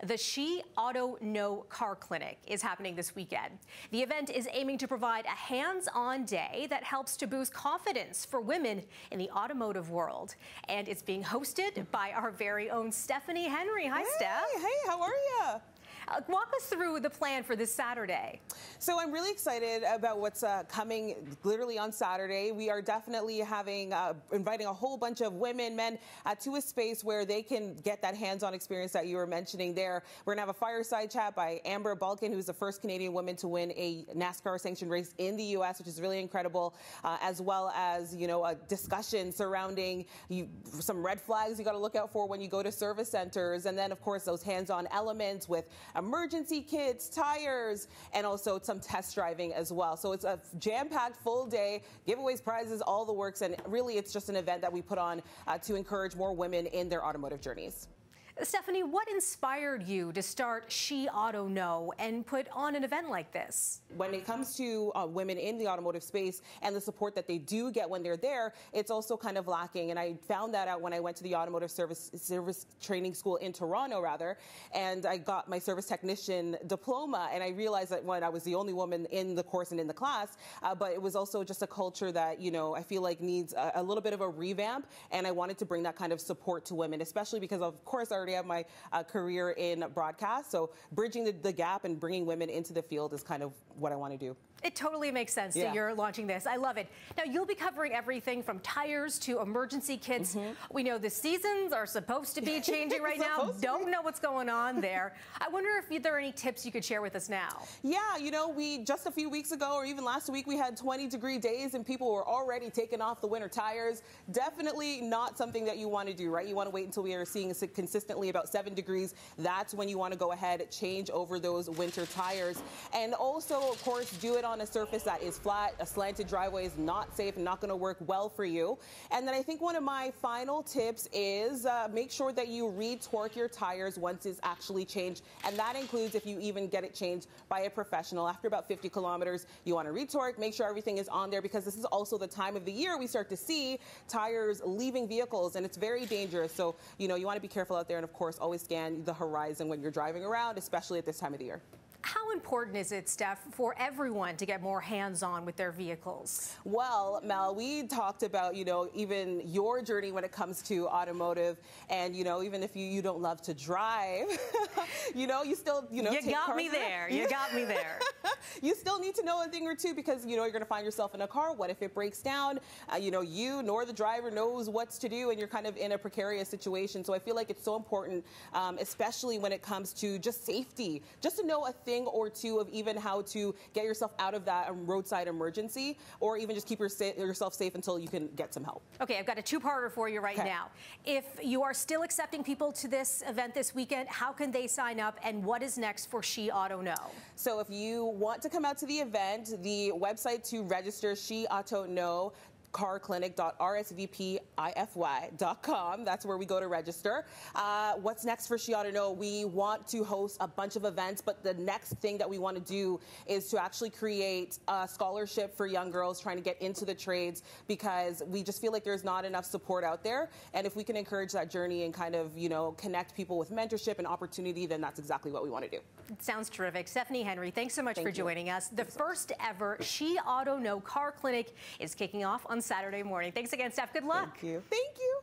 The She Auto No Car Clinic is happening this weekend. The event is aiming to provide a hands-on day that helps to boost confidence for women in the automotive world. And it's being hosted by our very own Stephanie Henry. Hi, Steph. Hey, how are you? Walk us through the plan for this Saturday. So I'm really excited about what's coming literally on Saturday. We are definitely inviting a whole bunch of women, men to a space where they can get that hands-on experience that you were mentioning there. We're going to have a fireside chat by Amber Balkin, who's the first Canadian woman to win a NASCAR sanctioned race in the U.S., which is really incredible, as well as, a discussion surrounding some red flags you got to look out for when you go to service centers. And then, of course, those hands-on elements with emergency kits, tires, and also some test driving as well. So it's a jam-packed full day, giveaways, prizes, all the works, and really it's just an event that we put on to encourage more women in their automotive journeys. Stephanie, what inspired you to start She Auto No and put on an event like this? When it comes to women in the automotive space and the support that they do get when they're there, it's also kind of lacking. And I found that out when I went to the automotive service training school in Toronto, and I got my service technician diploma. And I realized that when I was the only woman in the course and in the class, but it was also just a culture that, I feel like needs a little bit of a revamp. And I wanted to bring that kind of support to women, especially because, of course, I already have my career in broadcast. So bridging the gap and bringing women into the field is kind of what I want to do. It totally makes sense that you're launching this. I love it. Now, you'll be covering everything from tires to emergency kits. We know the seasons are supposed to be changing right now. Don't know what's going on there. I wonder if there are any tips you could share with us now. Yeah, we just a few weeks ago or even last week, we had 20-degree days and people were already taking off the winter tires. Definitely not something that you want to do, right? You want to wait until we are seeing consistently about 7 degrees. That's when you want to go ahead, change over those winter tires. And also, of course, do it on a surface that is flat. A slanted driveway is not safe and not going to work well for you. And then I think one of my final tips is make sure that you re-torque your tires once it's actually changed. And that includes if you even get it changed by a professional. After about 50 kilometers, you want to re-torque, make sure everything is on there, because this is also the time of the year we start to see tires leaving vehicles, and it's very dangerous. So, you want to be careful out there, and of course, always scan the horizon when you're driving around, especially at this time of the year. How important is it, Steph, for everyone to get more hands-on with their vehicles? Well, Mel, we talked about, even your journey when it comes to automotive, and, even if you don't love to drive, you still, You got me there. You got me there. You still need to know a thing or two, because, you're going to find yourself in a car. What if it breaks down? You nor the driver knows what to do, and you're kind of in a precarious situation. So I feel like it's so important, especially when it comes to just safety, just to know a thing or two of even how to get yourself out of that roadside emergency, or even just keep yourself safe until you can get some help. Okay, I've got a two-parter for you right now. If you are still accepting people to this event this weekend, how can they sign up, and what is next for She Auto No? So if you want to come out to the event, the website to register, She Auto No carclinic.rsvpify.com. That's where we go to register. What's next for She Auto No? We want to host a bunch of events, but the next thing that we want to do is to actually create a scholarship for young girls trying to get into the trades, because we just feel like there's not enough support out there. And if we can encourage that journey and kind of, connect people with mentorship and opportunity, then that's exactly what we want to do. It sounds terrific. Stephanie Henry, thanks so much for joining us. The first ever She Auto No Car Clinic is kicking off on Saturday morning. Thanks again, Steph. Good luck. Thank you. Thank you.